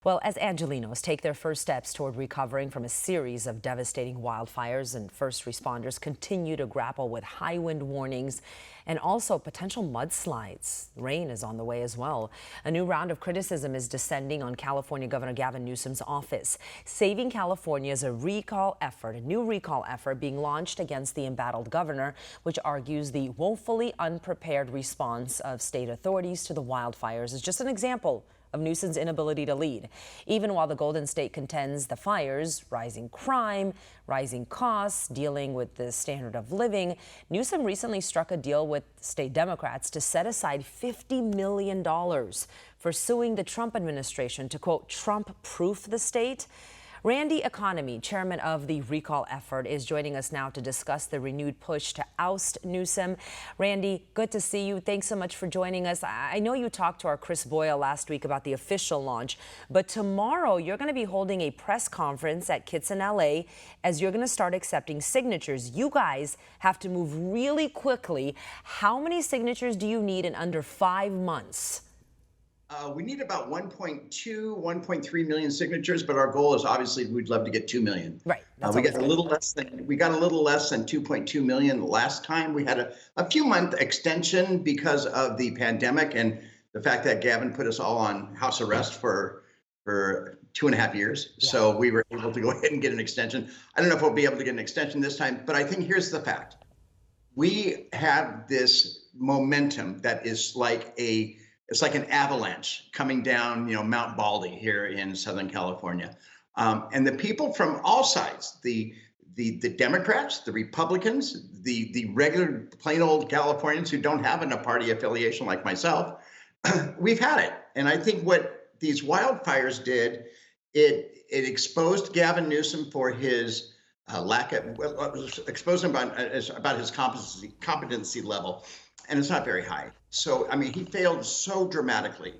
Well, as Angelenos take their first steps toward recovering from a series of devastating wildfires, and first responders continue to grapple with high wind warnings and also potential mudslides. Rain is on the way as well. A new round of criticism is descending on California Governor Gavin Newsom's office. Saving California is a new recall effort being launched against the embattled governor, which argues the woefully unprepared response of state authorities to the wildfires is just an example of Newsom's inability to lead. Even while the Golden State contends the fires, rising crime, rising costs, dealing with the standard of living, Newsom recently struck a deal with state Democrats to set aside $50 million for suing the Trump administration to, quote, Trump-proof the state. Randy Economy, chairman of the recall effort, is joining us now to discuss the renewed push to oust Newsom. Randy, good to see you. Thanks so much for joining us. I know you talked to our Chris Boyle last week about the official launch, but tomorrow you're going to be holding a press conference at Kitts in LA as you're going to start accepting signatures. You guys have to move really quickly. How many signatures do you need in under 5 months? We need about 1.3 million signatures, but our goal is obviously we'd love to get 2 million. Right. We got a little less than 2.2 million last time. We had a few month extension because of the pandemic and the fact that Gavin put us all on house arrest for 2.5 years. Yeah. So we were able to go ahead and get an extension. I don't know if we'll be able to get an extension this time, but I think here's the fact. We have this momentum that is it's like an avalanche coming down, Mount Baldy here in Southern California. And the people from all sides, the Democrats, the Republicans, the regular plain old Californians who don't have a party affiliation like myself, we've had it. And I think what these wildfires did, it exposed Gavin Newsom for his exposed him about his competency level. And it's not very high. So, I mean, he failed so dramatically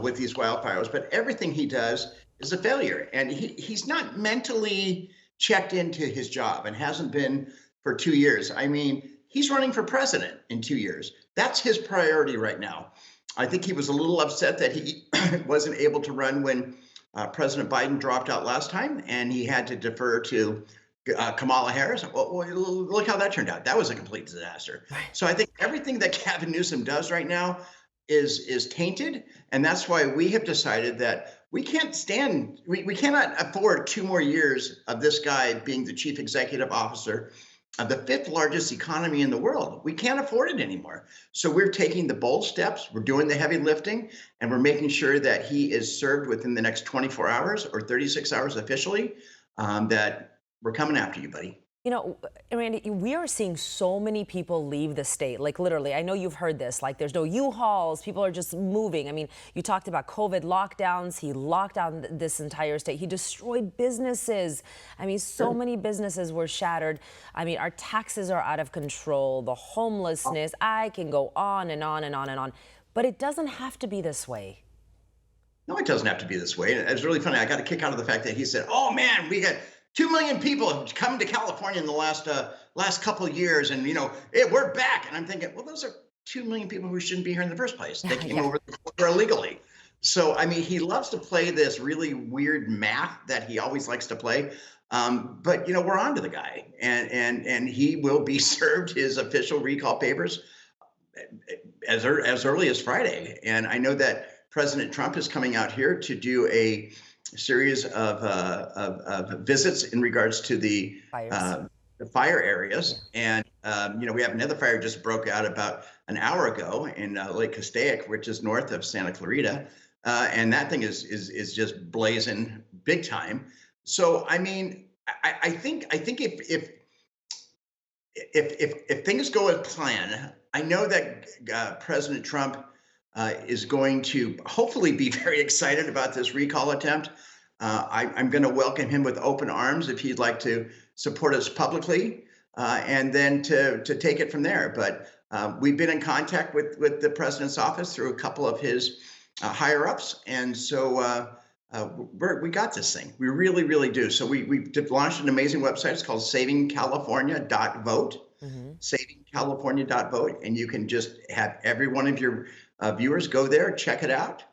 with these wildfires, but everything he does is a failure. And he's not mentally checked into his job and hasn't been for 2 years. I mean, he's running for president in 2 years. That's his priority right now. I think he was a little upset that he wasn't able to run when President Biden dropped out last time, and he had to defer to Kamala Harris. Well, look how that turned out. That was a complete disaster. So I think everything that Gavin Newsom does right now is tainted, and that's why we have decided that we cannot afford 2 more years of this guy being the chief executive officer of the 5th largest economy in the world. We can't afford it anymore. So we're taking the bold steps, we're doing the heavy lifting, and we're making sure that he is served within the next 24 hours or 36 hours officially, that we're coming after you, buddy. Randy, we are seeing so many people leave the state, like literally. I know you've heard this, like there's no U-Hauls, people are just moving. I mean, you talked about COVID lockdowns. He locked down this entire state. He destroyed businesses. I mean, so many businesses were shattered. I mean, our taxes are out of control, the homelessness, I can go on and on and on and on. But it doesn't have to be this way. No, it doesn't have to be this way. And it's really funny. I got a kick out of the fact that he said, oh man, we got 2 million people have come to California in the last couple of years, and hey, we're back. And I'm thinking, well, those are 2 million people who shouldn't be here in the first place. They came over the border illegally. So I mean, he loves to play this really weird math that he always likes to play. But we're on to the guy, and he will be served his official recall papers as early as Friday. And I know that President Trump is coming out here to do a series of visits in regards to the fire areas. And, we have another fire just broke out about an hour ago in Lake Castaic, which is north of Santa Clarita. And that thing is just blazing big time. So, I mean, I think if things go as planned, I know that President Trump is going to hopefully be very excited about this recall attempt. I'm going to welcome him with open arms if he'd like to support us publicly, and then to take it from there. But we've been in contact with the president's office through a couple of his higher ups, and so we got this thing. We really, really do. So we launched an amazing website. It's called savingcalifornia.vote. Savingcalifornia.vote, and you can just have every one of your viewers go there, check it out.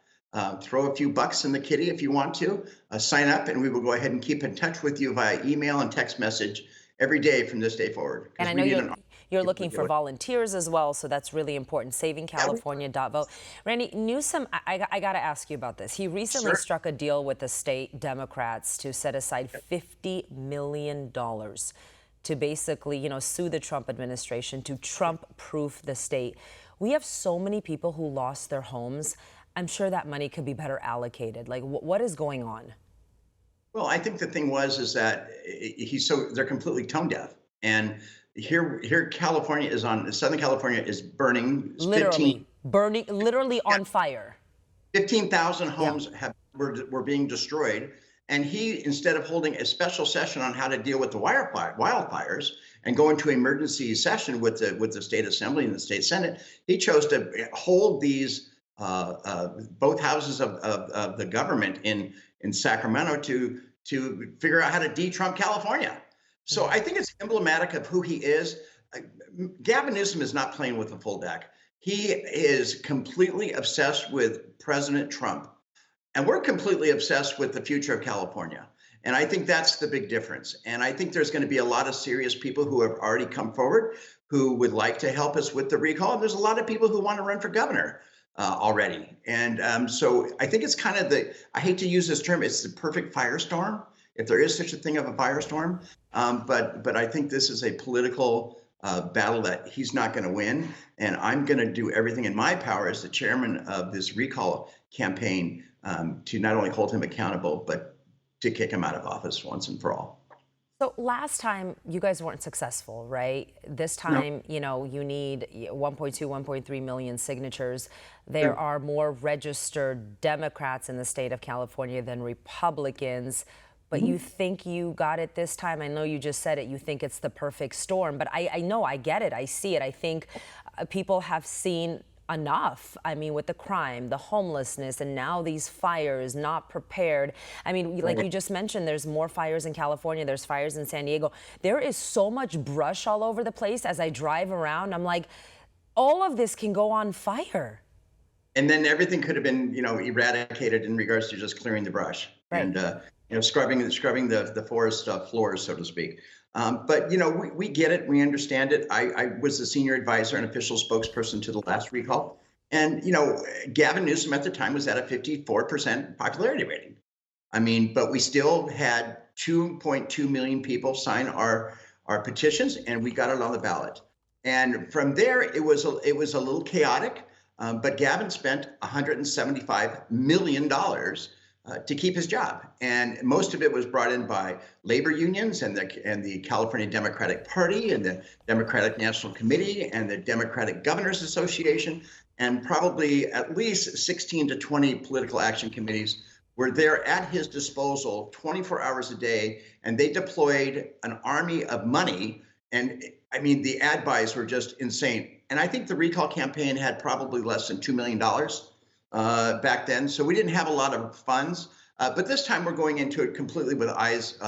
Throw a few bucks in the kitty if you want to. Sign up, and we will go ahead and keep in touch with you via email and text message every day from this day forward. And I We know need you're people to looking do for it. volunteers as well, so that's really important. Yeah, SavingCalifornia.vote. Randy, Newsom, I got to ask you about this. He recently sure. struck a deal with the state Democrats to set aside $50 million to basically, sue the Trump administration, to Trump-proof the state. We have so many people who lost their homes. I'm sure that money could be better allocated. Like, what is going on? Well, I think the thing is that they're completely tone deaf. And here Southern California is burning Literally burning, literally yeah, on fire. 15,000 Yeah. homes were being destroyed. And he, instead of holding a special session on how to deal with the wildfires and go into emergency session with the state assembly and the state senate, he chose to hold these both houses of the government in Sacramento to figure out how to de-Trump California. So I think it's emblematic of who he is. Gavin Newsom is not playing with the full deck. He is completely obsessed with President Trump. And we're completely obsessed with the future of California. And I think that's the big difference. And I think there's going to be a lot of serious people who have already come forward who would like to help us with the recall. And there's a lot of people who want to run for governor already. And so I think it's kind of I hate to use this term, it's the perfect firestorm, if there is such a thing of a firestorm. But I think this is a political battle that he's not going to win. And I'm going to do everything in my power as the chairman of this recall campaign to not only hold him accountable, but to kick him out of office once and for all. So last time you guys weren't successful, right? This time, No. you need 1.2, 1.3 million signatures. There are more registered Democrats in the state of California than Republicans. But you think you got it this time? I know you just said it. You think it's the perfect storm. But I know, I get it. I see it. I think people have seen enough. I mean, with the crime, the homelessness, and now these fires, not prepared. I mean, like you just mentioned, there's more fires in California. There's fires in San Diego. There is so much brush all over the place. As I drive around, I'm like, all of this can go on fire. And then everything could have been, eradicated in regards to just clearing the brush. Right. And scrubbing the forest floors, so to speak. But we get it, we understand it. I was the senior advisor and official spokesperson to the last recall, and Gavin Newsom at the time was at a 54% popularity rating. I mean, but we still had 2.2 million people sign our petitions, and we got it on the ballot. And from there, it was a little chaotic, but Gavin spent $175 million. To keep his job, and most of it was brought in by labor unions and the California Democratic Party and the Democratic National Committee and the Democratic Governors Association, and probably at least 16 to 20 political action committees were there at his disposal 24 hours a day, and they deployed an army of money. And I mean, the ad buys were just insane. And I think the recall campaign had probably less than $2 million. Back then. So we didn't have a lot of funds. But this time we're going into it completely with eyes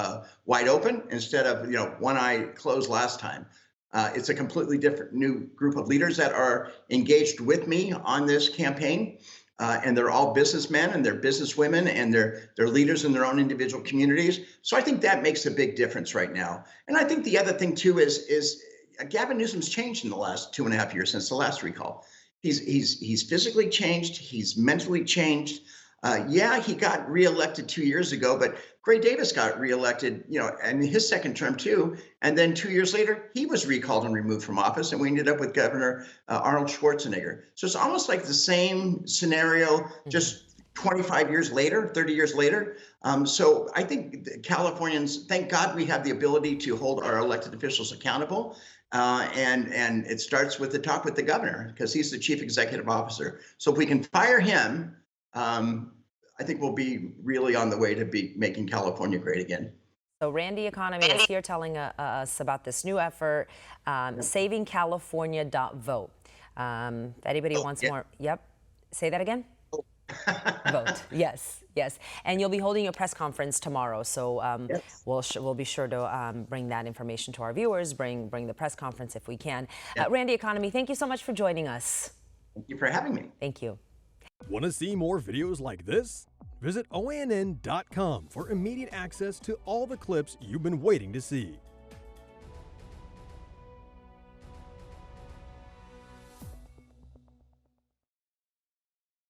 wide open instead of, one eye closed last time. It's a completely different new group of leaders that are engaged with me on this campaign. And they're all businessmen and they're businesswomen and they're leaders in their own individual communities. So I think that makes a big difference right now. And I think the other thing, too, is Gavin Newsom's changed in the last 2.5 years since the last recall. He's physically changed. He's mentally changed. Yeah, he got reelected 2 years ago, but Gray Davis got reelected, in his second term too. And then 2 years later, he was recalled and removed from office, and we ended up with Governor Arnold Schwarzenegger. So it's almost like the same scenario, just 25 years later, 30 years later. So I think Californians, thank God we have the ability to hold our elected officials accountable. And it starts with the talk with the governor because he's the chief executive officer. So if we can fire him, I think we'll be really on the way to be making California great again. So Randy Economy is here telling us about this new effort, SavingCalifornia.vote. If anybody wants more, yep. Say that again. Vote. Yes. And you'll be holding a press conference tomorrow, so Yes. we'll be sure to bring that information to our viewers. Bring the press conference if we can. Randy Economy, thank you so much for joining us. Thank you for having me. Thank you. Want to see more videos like this? Visit OANN.com for immediate access to all the clips you've been waiting to see.